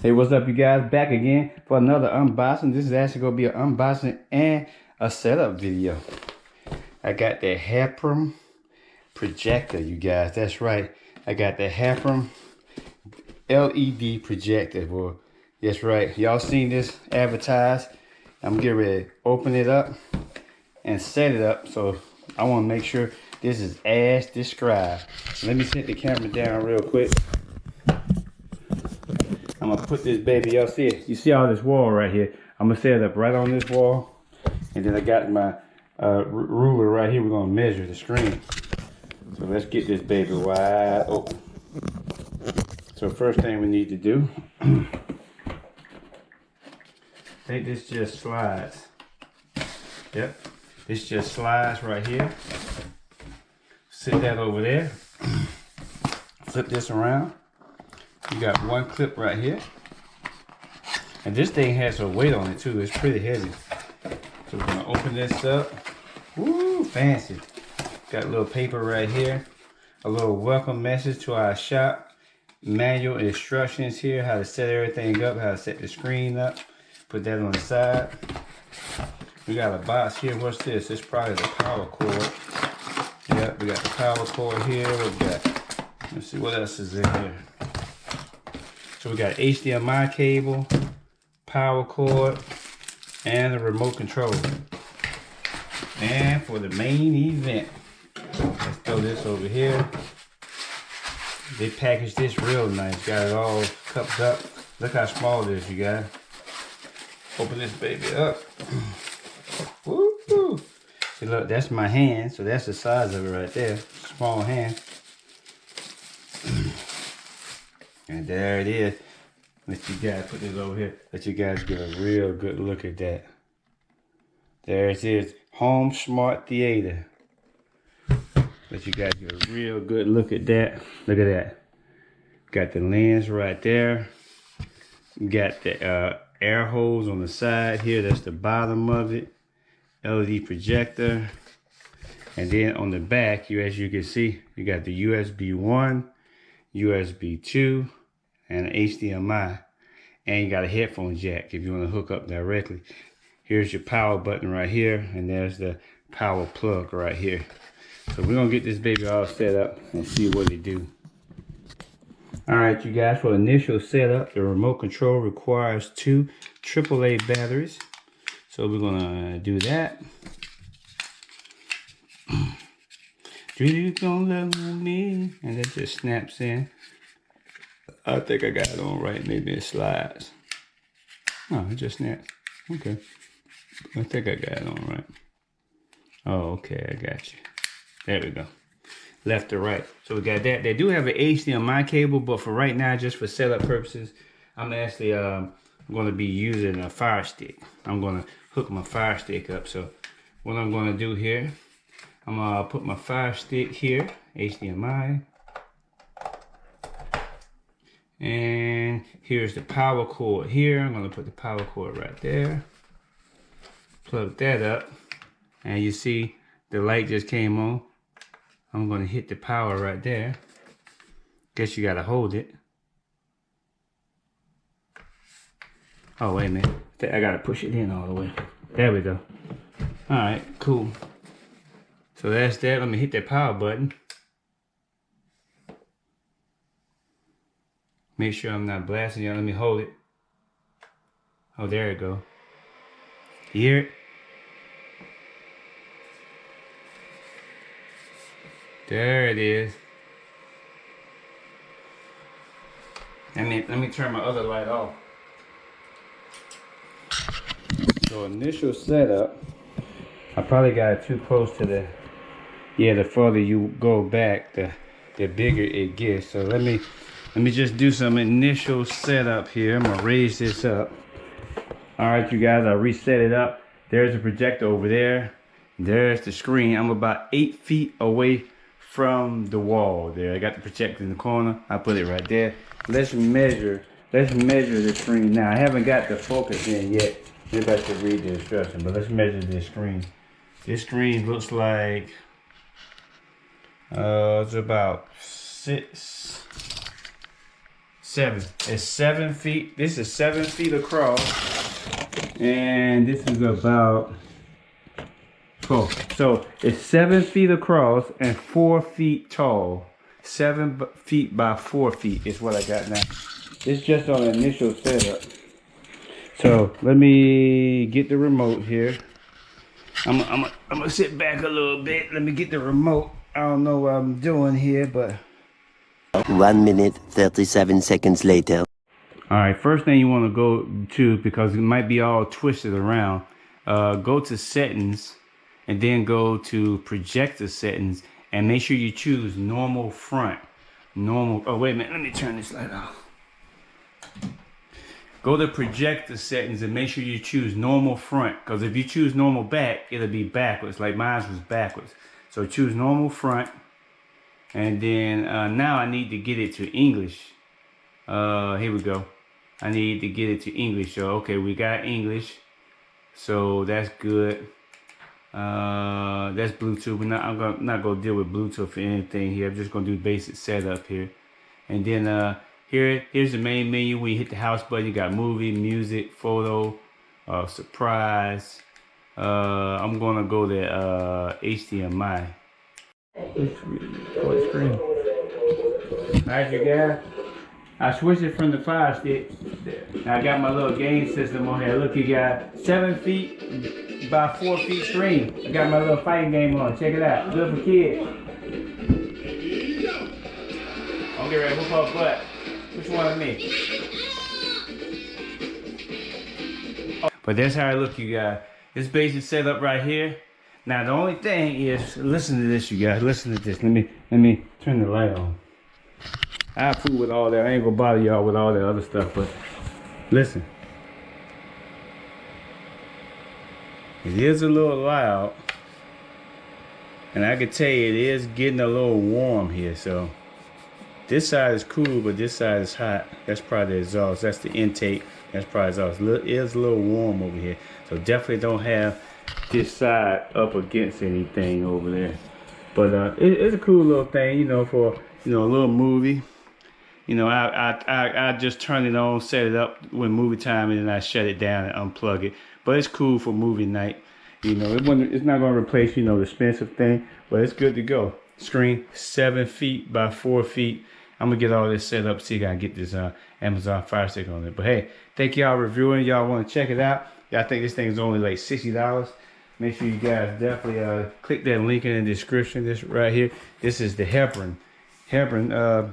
Hey, what's up, you guys? Back again for another unboxing. This is actually going to be an unboxing and a setup video. I got the HappRun projector, you guys. That's right. I got the HappRun LED projector. Well, that's right. Y'all seen this advertised. I'm getting ready to open it up and set it up. So I want to make sure this is as described. Let me set the camera down real quick. I'm gonna put this baby, y'all see it? You see all this wall right here? I'm gonna set it up right on this wall. And then I got my ruler right here. We're gonna measure the screen. So let's get this baby wide open. So first thing we need to do, I think this just slides. Yep, this just slides right here. Sit that over there. Flip this around. You got one clip right here. And this thing has some weight on it too. It's pretty heavy. So we're gonna open this up. Woo, fancy. Got a little paper right here. A little welcome message to our shop. Manual instructions here. How to set everything up. How to set the screen up. Put that on the side. We got a box here. What's this? It's probably the power cord. Yep, we got the power cord here. What we got? Let's see what else is in here. So we got HDMI cable, power cord, and a remote control. And for the main event, let's throw this over here. They packaged this real nice. Got it all cupped up. Look how small it is, you guys. Open this baby up. Woo-hoo. See, look, that's my hand. So that's the size of it right there. Small hand. And there it is. Let you guys put this over here. Let you guys get a real good look at that. There it is. Home Smart Theater. Let you guys get a real good look at that. Look at that. Got the lens right there. Got the air holes on the side here. That's the bottom of it. LED projector. And then on the back, as you can see, you got the USB 1. USB 2 and an HDMI, and you got a headphone jack if you want to hook up directly. Here's your power button right here, and there's the power plug right here. So we're gonna get this baby all set up and see what it do. All right, you guys, for initial setup, the remote control requires 2 AAA batteries. So we're gonna do that. You gonna love me? And that just snaps in. I think I got it on right. Maybe it slides. Oh, it just snaps. Okay. I think I got it on right. Oh, okay. I got you. There we go. Left to right. So we got that. They do have an HDMI cable, but for right now, just for setup purposes, I'm actually going to be using a Fire Stick. I'm going to hook my Fire Stick up. So what I'm going to do here, I'm gonna put my Fire Stick here, HDMI. And here's the power cord here. I'm gonna put the power cord right there. Plug that up. And you see the light just came on. I'm gonna hit the power right there. Guess you gotta hold it. Oh, wait a minute. I gotta push it in all the way. There we go. All right, cool. So that's that. Let me hit that power button. Make sure I'm not blasting you. Let me hold it. Oh, there it go. You hear it? There it is. Let me turn my other light off. So initial setup, I probably got it too close to the. Yeah, the further you go back, the bigger it gets. So let me just do some initial setup here. I'm gonna raise this up. All right, you guys, I reset it up. There's the projector over there. There's the screen. I'm about 8 feet away from the wall there. I got the projector in the corner. I put it right there. Let's measure the screen now. I haven't got the focus in yet. Maybe I should read the instruction, but let's measure this screen. This screen looks like it's about 6 7. It's 7 feet. This is 7 feet across. And this is about 4. So it's 7 feet across and 4 feet tall. 7 feet by 4 feet is what I got now. It's just on initial setup. So let me get the remote here. I'm gonna sit back a little bit. Let me get the remote. I don't know what I'm doing here, but 1 minute, 37 seconds later. all right, first thing you want to go to, because it might be all twisted around, go to settings and then go to projector settings and make sure you choose normal front. Normal. Oh, wait a minute. Let me turn this light off. Go to projector settings and make sure you choose normal front, because if you choose normal back, it'll be backwards, like mine was backwards. So choose normal front, and then now I need to get it to English. Here we go. I need to get it to English. So okay, we got English, so that's good. That's Bluetooth. I'm not gonna deal with Bluetooth for anything here. I'm just gonna do basic setup here, and then here's the main menu. When you hit the house button, you got movie, music, photo, surprise. I'm gonna go to HDMI. Alright, you guys. I switched it from the Fire Stick. I got my little game system on here. Look, you got 7 feet by 4 feet screen. I got my little fighting game on. Check it out. Good for kids. I'm getting ready to whoop up butt. Which one of me? But that's how I look, you guys. This basic setup right here. Now the only thing is, listen to this, you guys. Listen to this. Let me turn the light on. I fool with all that. I ain't gonna bother y'all with all that other stuff, but listen. It is a little loud, and I can tell you it is getting a little warm here. So this side is cool, but this side is hot. That's probably the exhaust. That's the intake. That's probably exhaust. It is a little warm over here, so definitely don't have this side up against anything over there. But it's a cool little thing, you know, for a little movie. You know, I just turn it on, set it up when movie time, and then I shut it down and unplug it. But it's cool for movie night. You know, it's not going to replace, the expensive thing, but it's good to go. Screen 7 feet by 4 feet. I'm going to get all this set up, see if I can get this Amazon Fire Stick on it. But hey, thank y'all reviewing. Y'all want to check it out. I think this thing is only like $60. Make sure you guys definitely click that link in the description. This right here. This is the HappRun. HappRun.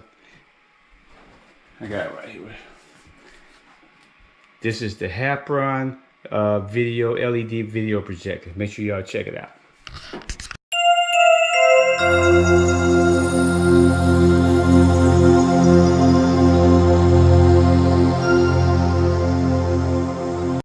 I got it right here. This is the HappRun video LED video projector. Make sure y'all check it out.